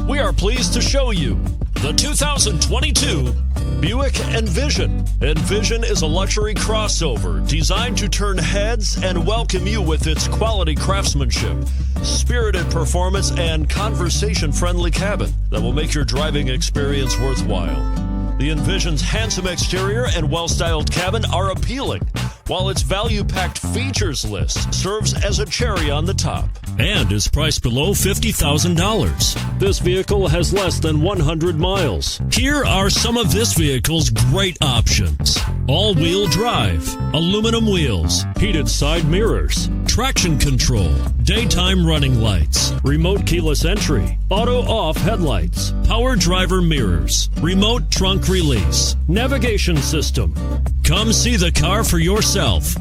We are pleased to show you the 2022 Buick Envision. Envision is a luxury crossover designed to turn heads and welcome you with its quality craftsmanship, spirited performance, and conversation-friendly cabin that will make your driving experience worthwhile. The Envision's handsome exterior and well-styled cabin are appealing, while its value-packed features list serves as a cherry on the top and is priced below $50,000. This vehicle has less than 100 miles. Here are some of this vehicle's great options: all-wheel drive, aluminum wheels, heated side mirrors, traction control, daytime running lights, remote keyless entry, auto-off headlights, power driver mirrors, remote trunk release, navigation system. Come see the car for yourself.